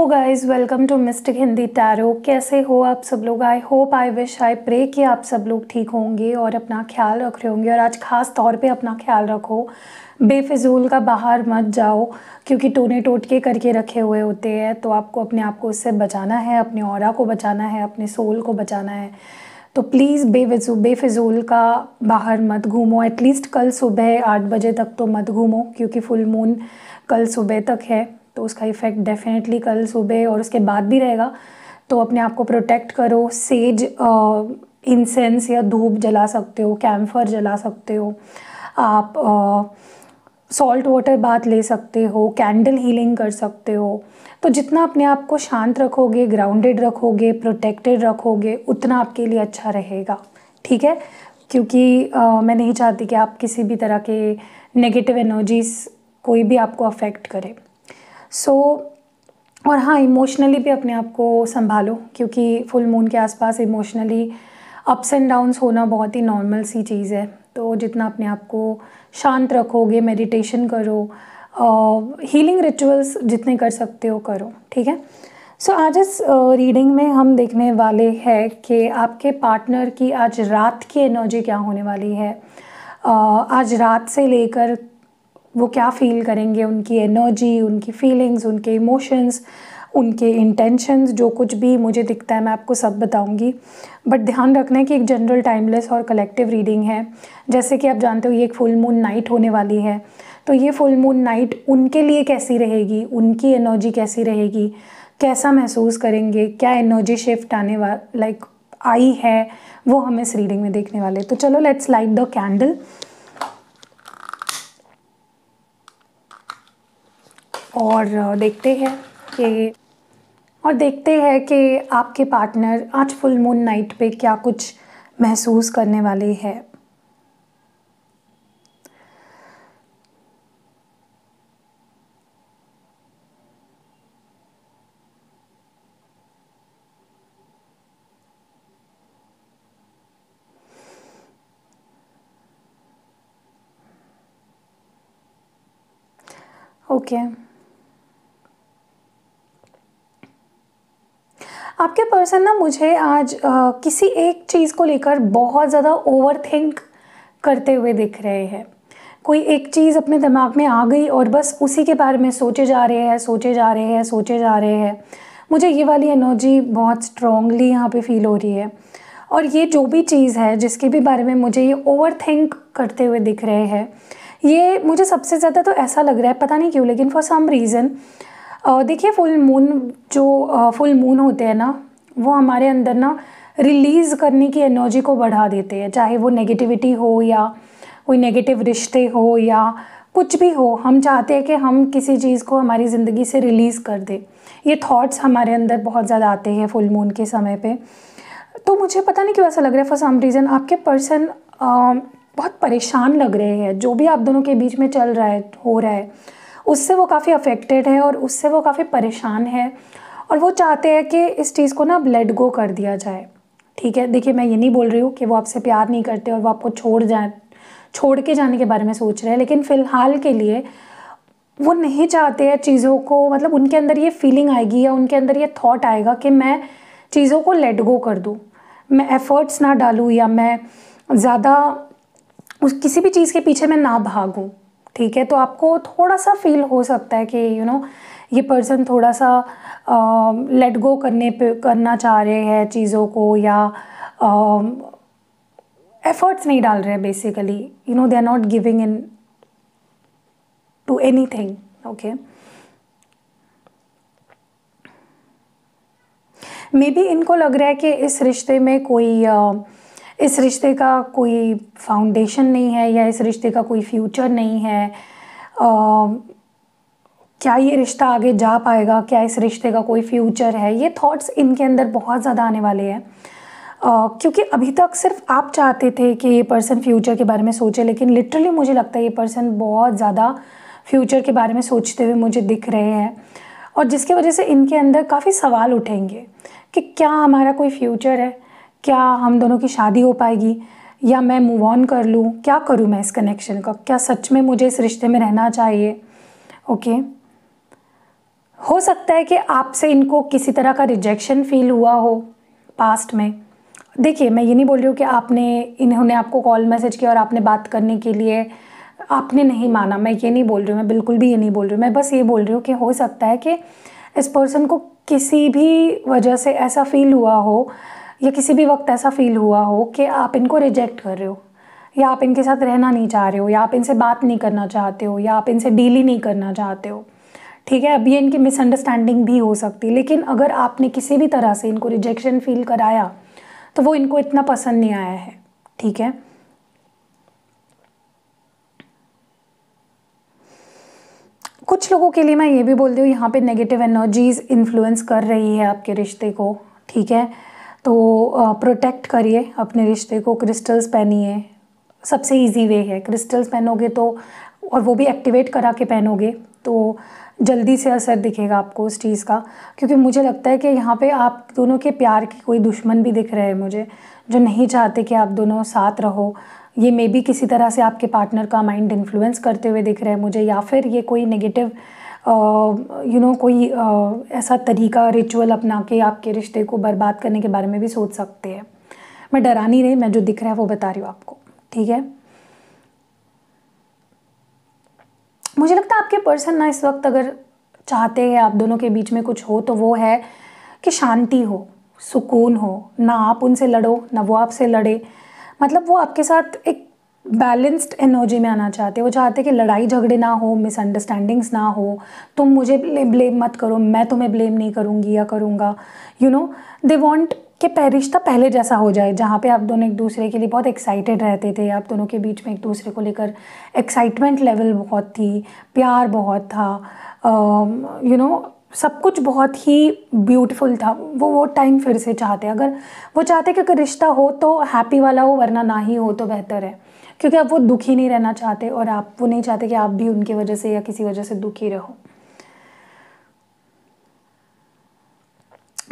Guys, welcome to mystic Hindi tarot. कैसे हो आप सब लोग? I hope, I wish, I pray कि आप सब लोग ठीक होंगे और अपना ख्याल रख रहे होंगे। और आज ख़ास तौर पे अपना ख्याल रखो, बेफिजूल का बाहर मत जाओ, क्योंकि टोने टोटके करके रखे हुए होते हैं। तो आपको अपने आप को उससे बचाना है, अपने ऑरा को बचाना है, अपने सोल को बचाना है। तो प्लीज़ बेफिजूल का बाहर मत घूमो। एटलीस्ट कल सुबह 8 बजे तक तो मत घूमो, क्योंकि फुल मून कल सुबह तक है। तो उसका इफ़ेक्ट डेफिनेटली कल सुबह और उसके बाद भी रहेगा। तो अपने आप को प्रोटेक्ट करो। सेज इंसेंस या धूप जला सकते हो, कैम्फर जला सकते हो आप, सॉल्ट वाटर बाथ ले सकते हो, कैंडल हीलिंग कर सकते हो। तो जितना अपने आप को शांत रखोगे, ग्राउंडेड रखोगे, प्रोटेक्टेड रखोगे, उतना आपके लिए अच्छा रहेगा। ठीक है? क्योंकि मैं नहीं चाहती कि आप किसी भी तरह के नेगेटिव एनर्जीज कोई भी आपको अफेक्ट करे। और हाँ, इमोशनली भी अपने आप को संभालो, क्योंकि फुल मून के आसपास इमोशनली अप्स एंड डाउन्स होना बहुत ही नॉर्मल सी चीज़ है। तो जितना अपने आप को शांत रखोगे, मेडिटेशन करो, हीलिंग रिचुअल्स जितने कर सकते हो करो। ठीक है? आज इस रीडिंग में हम देखने वाले हैं कि आपके पार्टनर की आज रात की एनर्जी क्या होने वाली है। आज रात से लेकर वो क्या फ़ील करेंगे, उनकी एनर्जी, उनकी फीलिंग्स, उनके इमोशंस, उनके इंटेंशंस, जो कुछ भी मुझे दिखता है मैं आपको सब बताऊंगी। बट ध्यान रखना है कि एक जनरल, टाइमलेस और कलेक्टिव रीडिंग है। जैसे कि आप जानते हो ये एक फुल मून नाइट होने वाली है। तो ये फुल मून नाइट उनके लिए कैसी रहेगी, उनकी एनर्जी कैसी रहेगी, कैसा महसूस करेंगे, क्या एनर्जी शिफ्ट आने आई है, वो हम इस रीडिंग में देखने वाले। तो चलो लेट्स लाइट द कैंडल और देखते हैं कि आपके पार्टनर आज फुल मून नाइट पे क्या कुछ महसूस करने वाले हैं। ओके। आपके पर्सन ना मुझे आज किसी एक चीज़ को लेकर बहुत ज़्यादा ओवरथिंक करते हुए दिख रहे हैं। कोई एक चीज़ अपने दिमाग में आ गई और बस उसी के बारे में सोचे जा रहे हैं। मुझे ये वाली एनर्जी बहुत स्ट्रॉन्गली यहाँ पे फील हो रही है। और ये जो भी चीज़ है जिसके भी बारे में मुझे ये ओवरथिंक करते हुए दिख रहे हैं, ये मुझे सबसे ज़्यादा तो ऐसा लग रहा है, पता नहीं क्यों, लेकिन फॉर सम रीज़न देखिए फुल मून होते हैं ना, वो हमारे अंदर ना रिलीज़ करने की एनर्जी को बढ़ा देते हैं। चाहे वो नेगेटिविटी हो या कोई नेगेटिव रिश्ते हो या कुछ भी हो, हम चाहते हैं कि हम किसी चीज़ को हमारी ज़िंदगी से रिलीज़ कर दें। ये थॉट्स हमारे अंदर बहुत ज़्यादा आते हैं फुल मून के समय पे। तो मुझे पता नहीं क्यों ऐसा लग रहा है, फॉर सम रीज़न आपके पर्सन बहुत परेशान लग रहे हैं। जो भी आप दोनों के बीच में चल रहा है, हो रहा है, उससे वो काफ़ी अफेक्टेड है और उससे वो काफ़ी परेशान है। और वो चाहते हैं कि इस चीज़ को ना लेट गो कर दिया जाए। ठीक है? देखिए, मैं ये नहीं बोल रही हूँ कि वो आपसे प्यार नहीं करते और वो आपको छोड़ के जाने के बारे में सोच रहे हैं, लेकिन फ़िलहाल के लिए वो नहीं चाहते हैं चीज़ों को, मतलब उनके अंदर ये फीलिंग आएगी या उनके अंदर ये थॉट आएगा कि मैं चीज़ों को लेट गो कर दूँ, मैं एफ़र्ट्स ना डालूँ या मैं ज़्यादा किसी भी चीज़ के पीछे मैं ना भागूँ। ठीक है? तो आपको थोड़ा सा फील हो सकता है कि ये पर्सन थोड़ा सा लेट गो करना चाह रहे हैं चीज़ों को, या एफर्ट्स नहीं डाल रहे हैं। Basically they are not giving in to anything. Okay, maybe इनको लग रहा है कि इस रिश्ते का कोई फाउंडेशन नहीं है, या इस रिश्ते का कोई फ्यूचर नहीं है। क्या ये रिश्ता आगे जा पाएगा, क्या इस रिश्ते का कोई फ्यूचर है, ये थॉट्स इनके अंदर बहुत ज़्यादा आने वाले हैं। क्योंकि अभी तक सिर्फ आप चाहते थे कि ये पर्सन फ्यूचर के बारे में सोचे, लेकिन लिटरली मुझे लगता है ये पर्सन बहुत ज़्यादा फ्यूचर के बारे में सोचते हुए मुझे दिख रहे हैं। और जिसकी वजह से इनके अंदर काफ़ी सवाल उठेंगे कि क्या हमारा कोई फ्यूचर है, क्या हम दोनों की शादी हो पाएगी, या मैं मूव ऑन कर लूँ, क्या करूँ मैं इस कनेक्शन का, क्या सच में मुझे इस रिश्ते में रहना चाहिए। ओके, हो सकता है कि आपसे इनको किसी तरह का रिजेक्शन फील हुआ हो पास्ट में। देखिए, मैं ये नहीं बोल रही हूँ कि इन्होंने आपको कॉल मैसेज किया और आपने बात करने के लिए आपने नहीं माना, मैं ये नहीं बोल रही हूँ, मैं बिल्कुल भी ये नहीं बोल रही हूँ। मैं बस ये बोल रही हूँ कि हो सकता है कि इस पर्सन को किसी भी वजह से ऐसा फील हुआ हो या किसी भी वक्त ऐसा फील हुआ हो कि आप इनको रिजेक्ट कर रहे हो, या आप इनके साथ रहना नहीं चाह रहे हो, या आप इनसे बात नहीं करना चाहते हो, या आप इनसे डील ही नहीं करना चाहते हो। ठीक है, अब ये इनकी मिसअंडरस्टैंडिंग भी हो सकती है, लेकिन अगर आपने किसी भी तरह से इनको रिजेक्शन फील कराया तो वो इनको इतना पसंद नहीं आया है। ठीक है, कुछ लोगों के लिए मैं ये भी बोलती हूँ, यहाँ पे नेगेटिव एनर्जीज इन्फ्लुएंस कर रही है आपके रिश्ते को। ठीक है, तो प्रोटेक्ट करिए अपने रिश्ते को, क्रिस्टल्स पहनिए, सबसे इजी वे है। क्रिस्टल्स पहनोगे तो, और वो भी एक्टिवेट करा के पहनोगे तो जल्दी से असर दिखेगा आपको उस चीज़ का। क्योंकि मुझे लगता है कि यहाँ पे आप दोनों के प्यार के कोई दुश्मन भी दिख रहे हैं मुझे, जो नहीं चाहते कि आप दोनों साथ रहो। ये मे बी किसी तरह से आपके पार्टनर का माइंड इन्फ्लुएंस करते हुए दिख रहे हैं मुझे, या फिर ये कोई नेगेटिव कोई ऐसा तरीका, रिचुअल अपना के आपके रिश्ते को बर्बाद करने के बारे में भी सोच सकते हैं। मैं डरा नहीं रही, मैं जो दिख रहा है वो बता रही हूँ आपको। ठीक है, मुझे लगता है आपके पर्सन ना इस वक्त अगर चाहते हैं आप दोनों के बीच में कुछ हो तो वो है कि शांति हो, सुकून हो, ना आप उनसे लड़ो ना वो आपसे लड़े। मतलब वो आपके साथ एक बैलेंस्ड एनर्जी में आना चाहते हैं। वो चाहते हैं कि लड़ाई झगड़े ना हो, मिसअंडरस्टैंडिंग्स ना हो, तुम मुझे ब्लेम मत करो, मैं तुम्हें ब्लेम नहीं करूँगी या करूँगा। दे वांट कि रिश्ता पहले जैसा हो जाए, जहाँ पे आप दोनों एक दूसरे के लिए बहुत एक्साइटेड रहते थे, आप दोनों के बीच में एक दूसरे को लेकर एक्साइटमेंट लेवल बहुत थी, प्यार बहुत था, सब कुछ बहुत ही ब्यूटीफुल था। वो टाइम फिर से चाहते हैं। अगर वो चाहते कि अगर रिश्ता हो तो हैप्पी वाला हो, वरना ना ही हो तो बेहतर है। क्योंकि अब वो दुखी नहीं रहना चाहते, और वो नहीं चाहते कि आप भी उनकी वजह से या किसी वजह से दुखी रहो।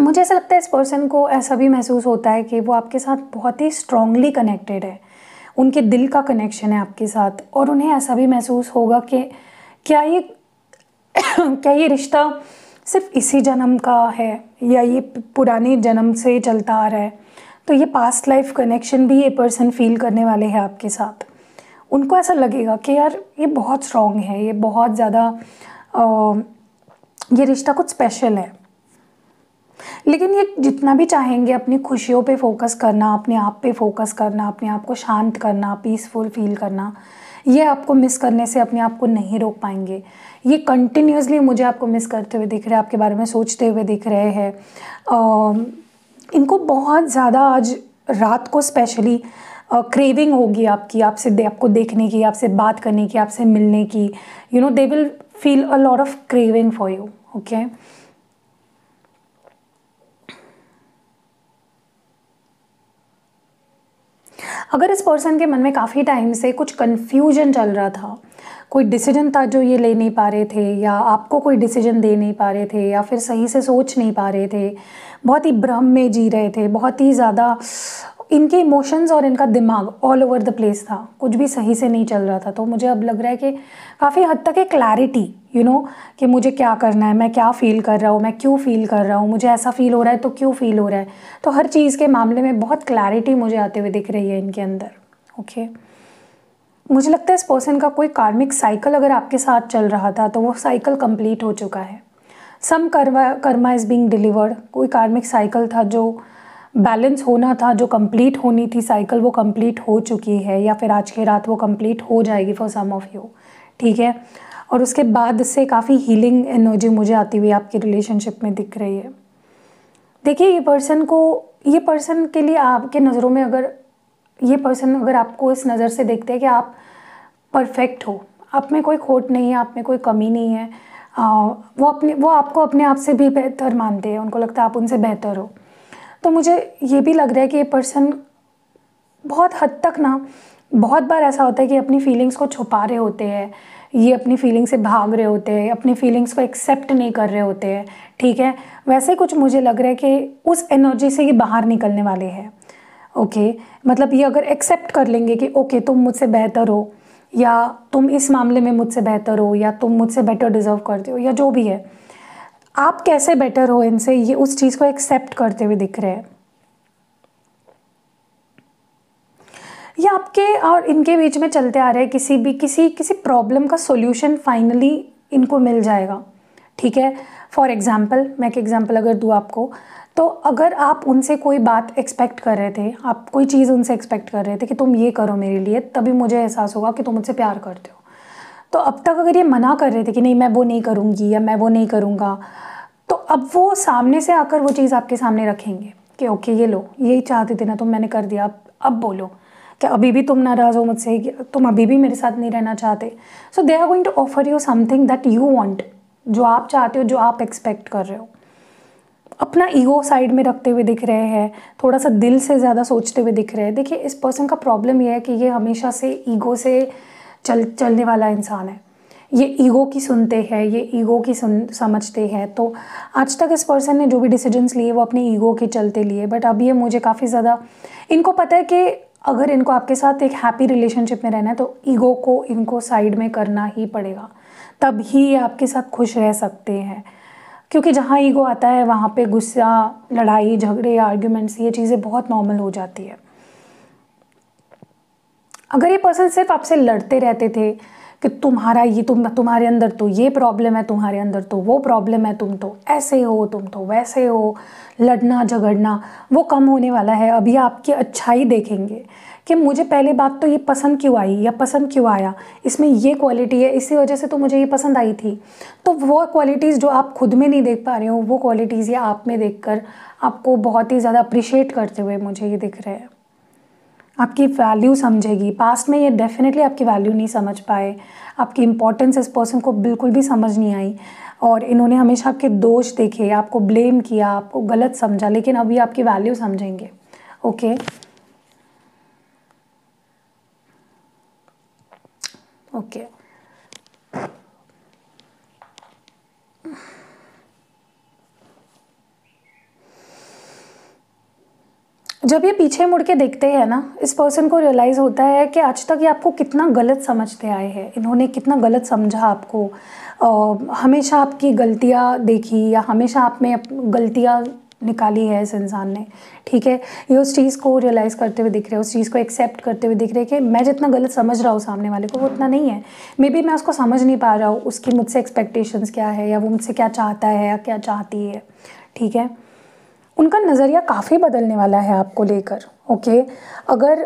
मुझे ऐसा लगता है इस पर्सन को ऐसा भी महसूस होता है कि वो आपके साथ बहुत ही स्ट्रांगली कनेक्टेड है, उनके दिल का कनेक्शन है आपके साथ, और उन्हें ऐसा भी महसूस होगा कि क्या ये रिश्ता सिर्फ इसी जन्म का है या ये पुराने जन्म से चलता आ रहा है। तो ये पास्ट लाइफ कनेक्शन भी ये पर्सन फील करने वाले हैं आपके साथ। उनको ऐसा लगेगा कि यार ये बहुत स्ट्रांग है, ये बहुत ज़्यादा ये रिश्ता कुछ स्पेशल है। लेकिन ये जितना भी चाहेंगे अपनी खुशियों पे फोकस करना, अपने आप पे फोकस करना, अपने आप को शांत करना, पीसफुल फील करना, ये आपको मिस करने से अपने आप को नहीं रोक पाएंगे। ये कंटिन्यूसली मुझे आपको मिस करते हुए दिख रहे हैं, आपके बारे में सोचते हुए दिख रहे हैं। इनको बहुत ज़्यादा आज रात को स्पेशली क्रेविंग होगी आपको देखने की, आपसे बात करने की, आपसे मिलने की। They will feel a lot of craving for you. Okay, अगर इस पर्सन के मन में काफ़ी टाइम से कुछ कन्फ्यूजन चल रहा था, कोई डिसीजन था जो ये ले नहीं पा रहे थे, या आपको कोई डिसीजन दे नहीं पा रहे थे, या फिर सही से सोच नहीं पा रहे थे, बहुत ही भ्रम में जी रहे थे, बहुत ही ज़्यादा इनके इमोशंस और इनका दिमाग ऑल ओवर द प्लेस था, कुछ भी सही से नहीं चल रहा था, तो मुझे अब लग रहा है कि काफ़ी हद तक एक क्लैरिटी कि मुझे क्या करना है, मैं क्या फ़ील कर रहा हूँ, मैं क्यों फ़ील कर रहा हूँ, मुझे ऐसा फ़ील हो रहा है तो क्यों फ़ील हो रहा है। तो हर चीज़ के मामले में बहुत क्लैरिटी मुझे आते हुए दिख रही है इनके अंदर। ओके, मुझे लगता है इस पर्सन का कोई कार्मिक साइकिल अगर आपके साथ चल रहा था तो वो साइकिल कंप्लीट हो चुका है। सम कर्मा इज़ बीइंग डिलीवर्ड। कोई कार्मिक साइकिल था जो बैलेंस होना था, जो कंप्लीट होनी थी साइकिल, वो कंप्लीट हो चुकी है, या फिर आज की रात वो कंप्लीट हो जाएगी फॉर सम ऑफ यू। ठीक है, और उसके बाद से काफ़ी हीलिंग एनर्जी मुझे आती हुई आपकी रिलेशनशिप में दिख रही है। देखिए, ये पर्सन के लिए आपके नज़रों में ये पर्सन अगर आपको इस नज़र से देखते हैं कि आप परफेक्ट हो, आप में कोई खोट नहीं है, आप में कोई कमी नहीं है, वो आपको अपने आप से भी बेहतर मानते हैं, उनको लगता है आप उनसे बेहतर हो। तो मुझे ये भी लग रहा है कि ये पर्सन बहुत हद तक बहुत बार ऐसा होता है कि अपनी फीलिंग्स को छुपा रहे होते हैं, ये अपनी फीलिंग से भाग रहे होते हैं, अपनी फीलिंग्स को एक्सेप्ट नहीं कर रहे होते हैं। ठीक है, वैसे कुछ मुझे लग रहा है कि उस एनर्जी से ये बाहर निकलने वाले हैं। ओके, मतलब ये अगर एक्सेप्ट कर लेंगे कि ओके तुम मुझसे बेहतर हो, या तुम इस मामले में मुझसे बेहतर हो, या तुम मुझसे बेटर डिज़र्व करते हो, या जो भी है, आप कैसे बेटर हो इनसे, ये उस चीज़ को एक्सेप्ट करते हुए दिख रहे हैं। ये आपके और इनके बीच में चलते आ रहे हैं, किसी प्रॉब्लम का सॉल्यूशन फाइनली इनको मिल जाएगा, ठीक है। फॉर एग्जांपल, मैं एक एग्जांपल अगर दूँ आपको, तो अगर आप उनसे कोई बात एक्सपेक्ट कर रहे थे, आप कोई चीज़ उनसे एक्सपेक्ट कर रहे थे कि तुम ये करो मेरे लिए, तभी मुझे एहसास होगा कि तुम मुझसे प्यार करते हो। तो अब तक अगर ये मना कर रहे थे कि नहीं मैं वो नहीं करूँगी या मैं वो नहीं करूँगा, तो अब वो सामने से आकर वो चीज़ आपके सामने रखेंगे कि ओके ये लो, यही चाहते थे ना तुम, मैंने कर दिया, अब बोलो क्या अभी भी तुम नाराज़ हो मुझसे, तुम अभी भी मेरे साथ नहीं रहना चाहते। So they are going to offer you something that you want, जो आप चाहते हो, जो आप एक्सपेक्ट कर रहे हो। अपना ईगो साइड में रखते हुए दिख रहे हैं, थोड़ा सा दिल से ज़्यादा सोचते हुए दिख रहे हैं। देखिए इस पर्सन का प्रॉब्लम ये है कि ये हमेशा से ईगो से चलने वाला इंसान है। ये ईगो की सुनते हैं, ये ईगो की समझते हैं। तो आज तक इस पर्सन ने जो भी डिसीजंस लिए वो अपने ईगो के चलते लिए, बट अब ये मुझे काफ़ी ज़्यादा, इनको पता है कि अगर इनको आपके साथ एक हैप्पी रिलेशनशिप में रहना है तो ईगो को इनको साइड में करना ही पड़ेगा, तब ही ये आपके साथ खुश रह सकते हैं। क्योंकि जहाँ ईगो आता है वहाँ पे गुस्सा, लड़ाई झगड़े, आर्ग्यूमेंट्स, ये चीज़ें बहुत नॉर्मल हो जाती है। अगर ये पर्सन सिर्फ आपसे लड़ते रहते थे कि तुम्हारे अंदर तो ये प्रॉब्लम है, तुम्हारे अंदर तो वो प्रॉब्लम है, तुम तो ऐसे हो, तुम तो वैसे हो, लड़ना झगड़ना वो कम होने वाला है। अभी आपकी अच्छाई देखेंगे कि मुझे पहले बात तो ये पसंद क्यों आई या पसंद क्यों आया, इसमें ये क्वालिटी है, इसी वजह से तो मुझे ये पसंद आई थी। तो वो क्वालिटीज़ जो आप खुद में नहीं देख पा रहे हो, वो क्वालिटीज़ ये आप में देखकर आपको बहुत ही ज़्यादा अप्रिशिएट करते हुए मुझे ये दिख रहे हैं। आपकी वैल्यू समझेगी। पास्ट में ये डेफिनेटली आपकी वैल्यू नहीं समझ पाए, आपकी इम्पोर्टेंस इस पर्सन को बिल्कुल भी समझ नहीं आई, और इन्होंने हमेशा आपके दोष देखे, आपको ब्लेम किया, आपको गलत समझा, लेकिन अभी आपकी वैल्यू समझेंगे। ओके ओके जब ये पीछे मुड़ के देखते हैं ना, इस पर्सन को रियलाइज़ होता है कि आज तक ये आपको कितना गलत समझते आए हैं, इन्होंने कितना गलत समझा आपको, हमेशा आपकी गलतियाँ देखी या हमेशा आप में गलतियाँ निकाली है इस इंसान ने, ठीक है। ये उस चीज़ को रियलाइज़ करते हुए दिख रहे हैं, उस चीज़ को एक्सेप्ट करते हुए दिख रहे हैं कि मैं जितना गलत समझ रहा हूँ सामने वाले को वो उतना नहीं है। मे बी मैं उसको समझ नहीं पा रहा हूँ, उसकी मुझसे एक्सपेक्टेशंस क्या है, या वो मुझसे क्या चाहता है या क्या चाहती है, ठीक है। उनका नज़रिया काफ़ी बदलने वाला है आपको लेकर। ओके अगर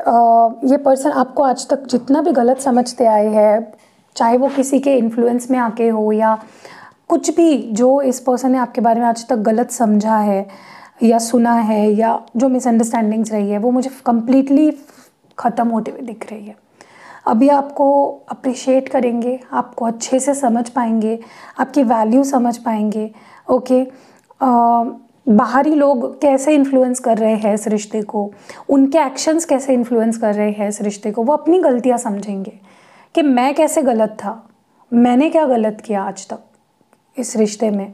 ये पर्सन आपको आज तक जितना भी गलत समझते आए हैं, चाहे वो किसी के इन्फ्लुएंस में आके हो या कुछ भी, जो इस पर्सन ने आपके बारे में आज तक गलत समझा है या सुना है या जो मिसअंडरस्टैंडिंग्स रही है, वो मुझे कम्प्लीटली ख़त्म होते हुए दिख रही है। अभी आपको अप्रिशिएट करेंगे, आपको अच्छे से समझ पाएंगे, आपकी वैल्यू समझ पाएंगे। ओके बाहरी लोग कैसे इन्फ्लुएंस कर रहे हैं इस रिश्ते को, उनके एक्शंस कैसे इन्फ्लुएंस कर रहे हैं इस रिश्ते को, वो अपनी गलतियां समझेंगे कि मैं कैसे गलत था, मैंने क्या गलत किया आज तक इस रिश्ते में।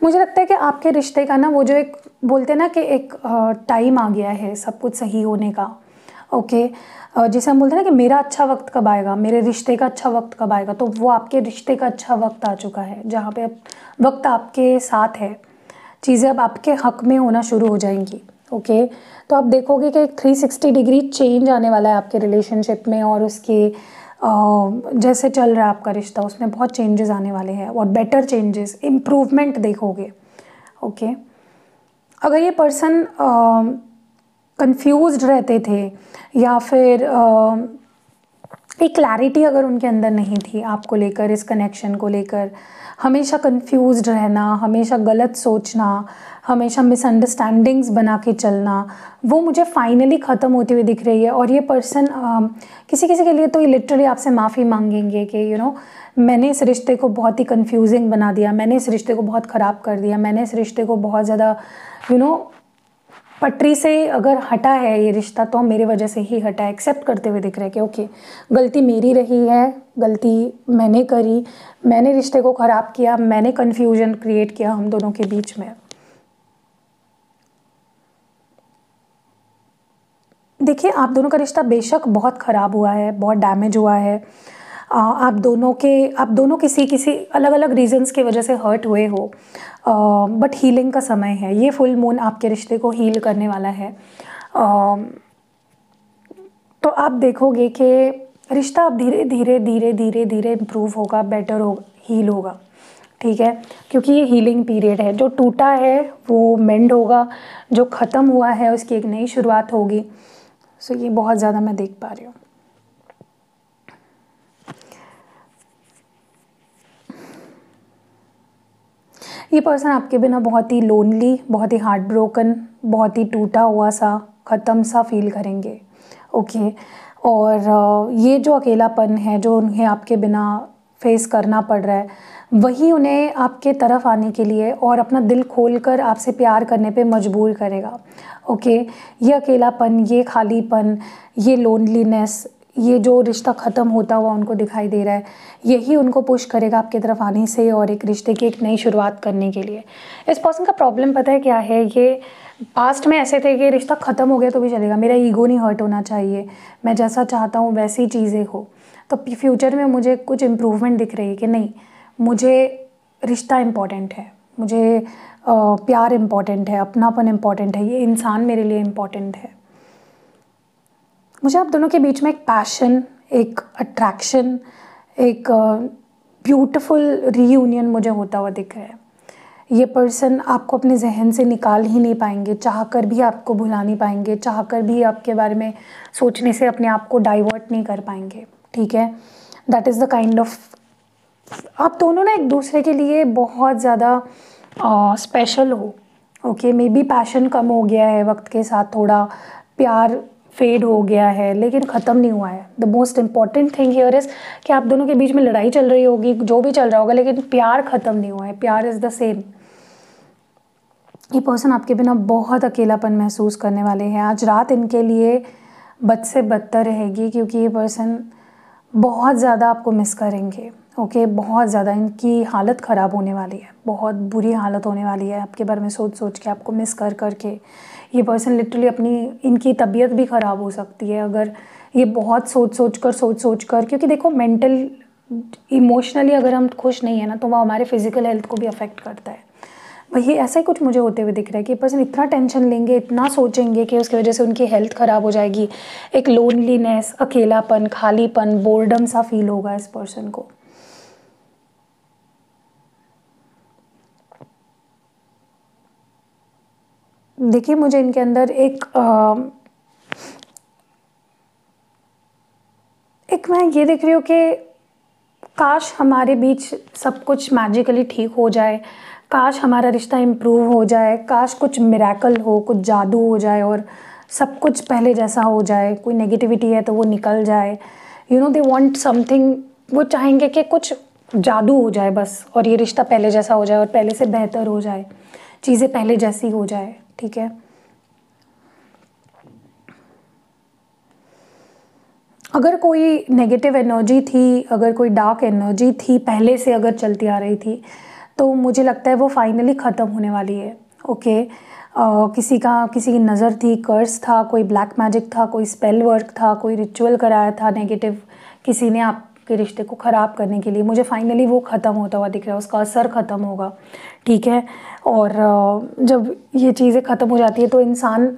मुझे लगता है कि आपके रिश्ते का ना वो जो एक बोलते हैं ना कि एक टाइम आ गया है सब कुछ सही होने का। ओके जैसे हम बोलते हैं ना कि मेरा अच्छा वक्त कब आएगा, मेरे रिश्ते का अच्छा वक्त कब आएगा, तो वो आपके रिश्ते का अच्छा वक्त आ चुका है, जहाँ पे अब वक्त आपके साथ है, चीज़ें अब आपके हक में होना शुरू हो जाएंगी। ओके तो आप देखोगे कि एक 360 डिग्री चेंज आने वाला है आपके रिलेशनशिप में, और उसके जैसे चल रहा है आपका रिश्ता उसमें बहुत चेंजेस आने वाले हैं, और बेटर चेंजेस, इम्प्रूवमेंट देखोगे। ओके अगर ये पर्सन कंफ्यूज्ड रहते थे या फिर एक क्लैरिटी अगर उनके अंदर नहीं थी आपको लेकर, इस कनेक्शन को लेकर, हमेशा कंफ्यूज्ड रहना, हमेशा गलत सोचना, हमेशा मिसअंडरस्टैंडिंग्स बना के चलना, वो मुझे फाइनली ख़त्म होती हुई दिख रही है। और ये पर्सन किसी किसी के लिए तो ये लिटरली आपसे माफ़ी मांगेंगे कि मैंने इस रिश्ते को बहुत ही कंफ्यूजिंग बना दिया, मैंने इस रिश्ते को बहुत ख़राब कर दिया, मैंने इस रिश्ते को बहुत ज़्यादा पटरी से अगर हटा है ये रिश्ता तो मेरे वजह से ही हटा है। एक्सेप्ट करते हुए दिख रहे हैं कि ओके गलती मेरी रही है, गलती मैंने करी, मैंने रिश्ते को ख़राब किया, मैंने कन्फ्यूजन क्रिएट किया हम दोनों के बीच में। देखिए आप दोनों का रिश्ता बेशक बहुत ख़राब हुआ है, बहुत डैमेज हुआ है, आप दोनों किसी किसी अलग अलग रीजंस की वजह से हर्ट हुए हो, बट हीलिंग का समय है। ये फुल मून आपके रिश्ते को हील करने वाला है। तो आप देखोगे कि रिश्ता अब धीरे धीरे धीरे धीरे धीरे इम्प्रूव होगा, बेटर होगा, हील होगा, ठीक है, क्योंकि ये हीलिंग पीरियड है। जो टूटा है वो मेंड होगा, जो ख़त्म हुआ है उसकी एक नई शुरुआत होगी। सो ये बहुत ज़्यादा मैं देख पा रही हूँ। ये पर्सन आपके बिना बहुत ही लोनली, बहुत ही हार्ट ब्रोकन, बहुत ही टूटा हुआ सा, ख़त्म सा फील करेंगे, ओके। और ये जो अकेलापन है जो उन्हें आपके बिना फेस करना पड़ रहा है, वही उन्हें आपके तरफ आने के लिए और अपना दिल खोलकर आपसे प्यार करने पे मजबूर करेगा, ओके। ये अकेलापन, ये खालीपन, ये लोनलीनेस, ये जो रिश्ता ख़त्म होता हुआ उनको दिखाई दे रहा है, यही उनको पुश करेगा आपकी तरफ आने से और एक रिश्ते की एक नई शुरुआत करने के लिए। इस पर्सन का प्रॉब्लम पता है क्या है? ये पास्ट में ऐसे थे कि रिश्ता ख़त्म हो गया तो भी चलेगा, मेरा ईगो नहीं हर्ट होना चाहिए, मैं जैसा चाहता हूँ वैसी चीज़ें हो। तो फ्यूचर में मुझे कुछ इम्प्रूवमेंट दिख रही है कि नहीं, मुझे रिश्ता इम्पॉर्टेंट है, मुझे प्यार इम्पॉर्टेंट है, अपनापन इम्पॉर्टेंट है, ये इंसान मेरे लिए इम्पॉर्टेंट है। मुझे आप दोनों के बीच में एक पैशन, एक अट्रैक्शन, एक ब्यूटीफुल रीयूनियन मुझे होता हुआ दिख रहा है। ये पर्सन आपको अपने जहन से निकाल ही नहीं पाएंगे, चाहकर भी आपको भुला नहीं पाएंगे, चाहकर भी आपके बारे में सोचने से अपने आप को डाइवर्ट नहीं कर पाएंगे, ठीक है। That is the kind of, आप दोनों ना एक दूसरे के लिए बहुत ज़्यादा स्पेशल हो, ओके। मे बी पैशन कम हो गया है वक्त के साथ, थोड़ा प्यार फेड हो गया है, लेकिन ख़त्म नहीं हुआ है। The most important thing here is कि आप दोनों के बीच में लड़ाई चल रही होगी, जो भी चल रहा होगा, लेकिन प्यार ख़त्म नहीं हुआ है, प्यार इज़ द सेम। ये पर्सन आपके बिना बहुत अकेलापन महसूस करने वाले हैं। आज रात इनके लिए बद से बदतर रहेगी, क्योंकि ये पर्सन बहुत ज़्यादा आपको मिस करेंगे, ओके। बहुत ज़्यादा इनकी हालत ख़राब होने वाली है, बहुत बुरी हालत होने वाली है आपके बारे में सोच सोच के, आपको मिस कर कर के। ये पर्सन लिटरली इनकी तबीयत भी ख़राब हो सकती है अगर ये बहुत सोच सोच कर, क्योंकि देखो मेंटल इमोशनली अगर हम खुश नहीं है ना, तो वो हमारे फिज़िकल हेल्थ को भी अफेक्ट करता है। वही ऐसा ही कुछ मुझे होते हुए दिख रहा है कि पर्सन इतना टेंशन लेंगे, इतना सोचेंगे कि उसकी वजह से उनकी हेल्थ ख़राब हो जाएगी। एक लोनलीनेस, अकेलापन, खालीपन, बोर्डम सा फील होगा इस पर्सन को। देखिए, मुझे इनके अंदर एक मैं ये देख रही हूँ कि काश हमारे बीच सब कुछ मैजिकली ठीक हो जाए, काश हमारा रिश्ता इम्प्रूव हो जाए, काश कुछ मिरेकल हो, कुछ जादू हो जाए और सब कुछ पहले जैसा हो जाए। कोई नेगेटिविटी है तो वो निकल जाए, you know, they want something. वो चाहेंगे कि कुछ जादू हो जाए बस, और ये रिश्ता पहले जैसा हो जाए और पहले से बेहतर हो जाए, चीज़ें पहले जैसी हो जाए, ठीक है। अगर कोई नेगेटिव एनर्जी थी, अगर कोई डार्क एनर्जी थी पहले से अगर चलती आ रही थी, तो मुझे लगता है वो फाइनली ख़त्म होने वाली है, ओके। किसी की नज़र थी, कर्स था, कोई ब्लैक मैजिक था, कोई स्पेल वर्क था, कोई रिचुअल कराया था नेगेटिव, किसी ने आपके रिश्ते को ख़राब करने के लिए, मुझे फाइनली वो ख़त्म होता हुआ दिख रहा है, उसका असर ख़त्म होगा, ठीक है। और जब ये चीज़ें ख़त्म हो जाती है तो इंसान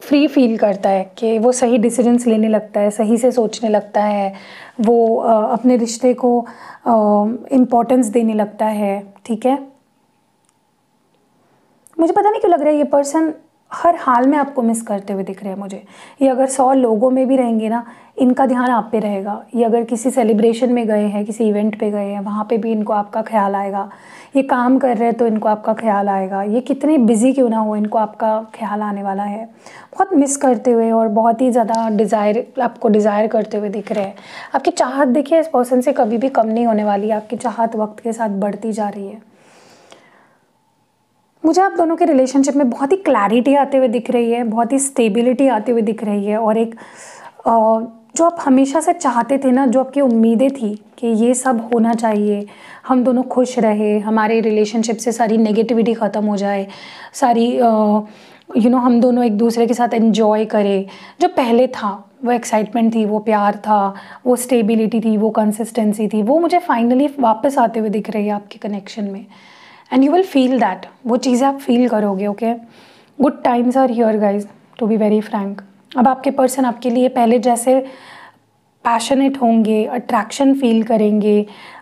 फ्री फील करता है कि वो सही डिसीजंस लेने लगता है, सही से सोचने लगता है, वो अपने रिश्ते को इम्पोर्टेंस देने लगता है, ठीक है। मुझे पता नहीं क्यों लग रहा है ये पर्सन हर हाल में आपको मिस करते हुए दिख रहे हैं मुझे। ये अगर 100 लोगों में भी रहेंगे ना, इनका ध्यान आप पे रहेगा। ये अगर किसी सेलिब्रेशन में गए हैं, किसी इवेंट पे गए हैं, वहाँ पे भी इनको आपका ख्याल आएगा। ये काम कर रहे हैं तो इनको आपका ख्याल आएगा। ये कितने बिजी क्यों ना हो, इनको आपका ख्याल आने वाला है। बहुत मिस करते हुए और बहुत ही ज़्यादा आपको डिज़ायर करते हुए दिख रहे हैं। आपकी चाहत देखिए इस पर्सन से कभी भी कम नहीं होने वाली है। आपकी चाहत वक्त के साथ बढ़ती जा रही है। मुझे आप दोनों के रिलेशनशिप में बहुत ही क्लैरिटी आते हुए दिख रही है, बहुत ही स्टेबिलिटी आते हुए दिख रही है, और एक जो आप हमेशा से चाहते थे ना, जो आपकी उम्मीदें थी कि ये सब होना चाहिए, हम दोनों खुश रहे, हमारे रिलेशनशिप से सारी नेगेटिविटी ख़त्म हो जाए, सारी हम दोनों एक दूसरे के साथ एंजॉय करें, जो पहले था वो एक्साइटमेंट थी, वो प्यार था, वो स्टेबिलिटी थी, वो कंसिस्टेंसी थी, वो मुझे फाइनली वापस आते हुए दिख रही है आपके कनेक्शन में। And you will feel that, वो चीज़ें आप फील करोगे। Okay, good times are here guys, to be very frank. अब आपके पर्सन आपके लिए पहले जैसे पैशनेट होंगे, अट्रैक्शन फील करेंगे,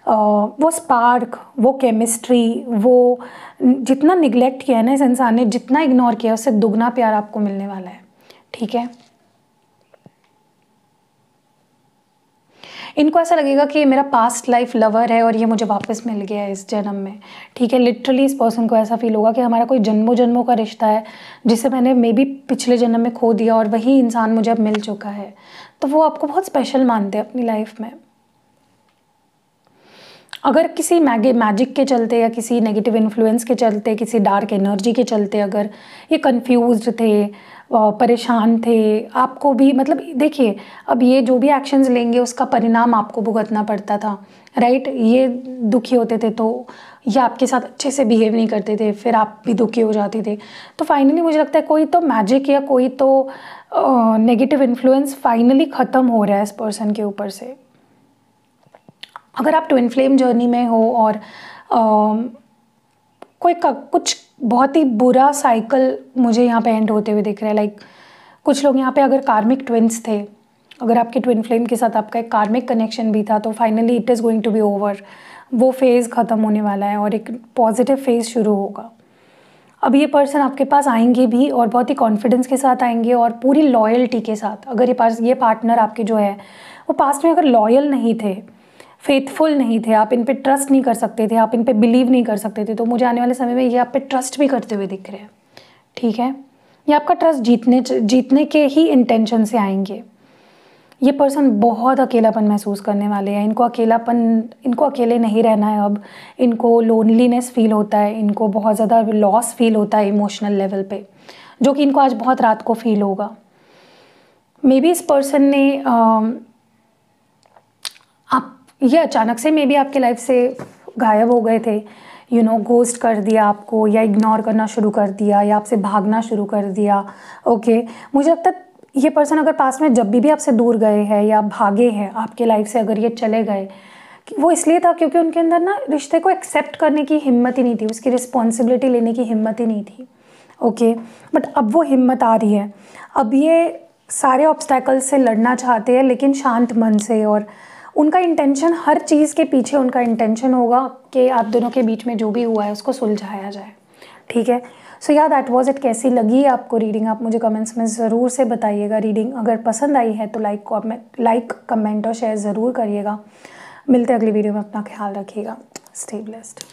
वो स्पार्क, वो केमिस्ट्री, वो जितना निगलेक्ट किया है ना इस इंसान ने, जितना इग्नोर किया, उससे दुगना प्यार आपको मिलने वाला है। ठीक है, इनको ऐसा लगेगा कि ये मेरा पास्ट लाइफ लवर है और ये मुझे वापस मिल गया है इस जन्म में। ठीक है, लिटरली इस पर्सन को ऐसा फील होगा कि हमारा कोई जन्मों जन्मों का रिश्ता है जिसे मैंने मे बी पिछले जन्म में खो दिया और वही इंसान मुझे अब मिल चुका है। तो वो आपको बहुत स्पेशल मानते हैं अपनी लाइफ में। अगर किसी मैजिक के चलते या किसी नेगेटिव इन्फ्लुएंस के चलते, किसी डार्क एनर्जी के चलते अगर ये कंफ्यूज्ड थे, परेशान थे, आपको भी मतलब देखिए, अब ये जो भी एक्शंस लेंगे उसका परिणाम आपको भुगतना पड़ता था, राइट। ये दुखी होते थे तो ये आपके साथ अच्छे से बिहेव नहीं करते थे, फिर आप भी दुखी हो जाते थे। तो फाइनली मुझे लगता है कोई तो मैजिक या कोई तो नेगेटिव इन्फ्लुएंस फाइनली ख़त्म हो रहा है इस पर्सन के ऊपर से। अगर आप ट्विन फ्लेम जर्नी में हो और कुछ बहुत ही बुरा साइकिल मुझे यहाँ पे एंड होते हुए दिख रहा है, लाइक कुछ लोग यहाँ पे अगर कार्मिक ट्विन्स थे, अगर आपके ट्विन फ्लेम के साथ आपका एक कार्मिक कनेक्शन भी था, तो finally it is going to be over. वो फेज़ ख़त्म होने वाला है और एक पॉजिटिव फेज़ शुरू होगा। अब ये पर्सन आपके पास आएंगे भी और बहुत ही कॉन्फिडेंस के साथ आएंगे और पूरी लॉयल्टी के साथ। अगर ये पार्टनर आपके जो है वो पास्ट में अगर लॉयल नहीं थे, फेथफुल नहीं थे, आप इन पे ट्रस्ट नहीं कर सकते थे, आप इन पे बिलीव नहीं कर सकते थे, तो मुझे आने वाले समय में ये आप पे ट्रस्ट भी करते हुए दिख रहे हैं। ठीक है, ये आपका ट्रस्ट जीतने के ही इंटेंशन से आएंगे। ये पर्सन बहुत अकेलापन महसूस करने वाले हैं। इनको अकेले नहीं रहना है अब। इनको लोनलीनेस फील होता है, इनको बहुत ज़्यादा लॉस फील होता है इमोशनल लेवल पे, जो कि इनको आज बहुत रात को फील होगा। मे बी इस पर्सन ने ये अचानक से मे बी आपके लाइफ से गायब हो गए थे, घोस्ट कर दिया आपको, या इग्नोर करना शुरू कर दिया, या आपसे भागना शुरू कर दिया। ओके, मुझे लगता है ये पर्सन अगर पास में जब भी आपसे दूर गए हैं या भागे हैं आपके लाइफ से, अगर ये चले गए, वो इसलिए था क्योंकि उनके अंदर ना रिश्ते को एक्सेप्ट करने की हिम्मत ही नहीं थी, उसकी रिस्पॉन्सिबिलिटी लेने की हिम्मत ही नहीं थी। ओके, बट अब वो हिम्मत आ रही है। अब ये सारे ऑब्स्टैकल्स से लड़ना चाहते हैं, लेकिन शांत मन से, और उनका इंटेंशन, हर चीज़ के पीछे उनका इंटेंशन होगा कि आप दोनों के बीच में जो भी हुआ है उसको सुलझाया जाए। ठीक है, सो या दैट वाज इट। कैसी लगी आपको रीडिंग, आप मुझे कमेंट्स में ज़रूर से बताइएगा। रीडिंग अगर पसंद आई है तो लाइक कमेंट और शेयर ज़रूर करिएगा। मिलते हैं अगली वीडियो में, अपना ख्याल रखिएगा। Stay blessed.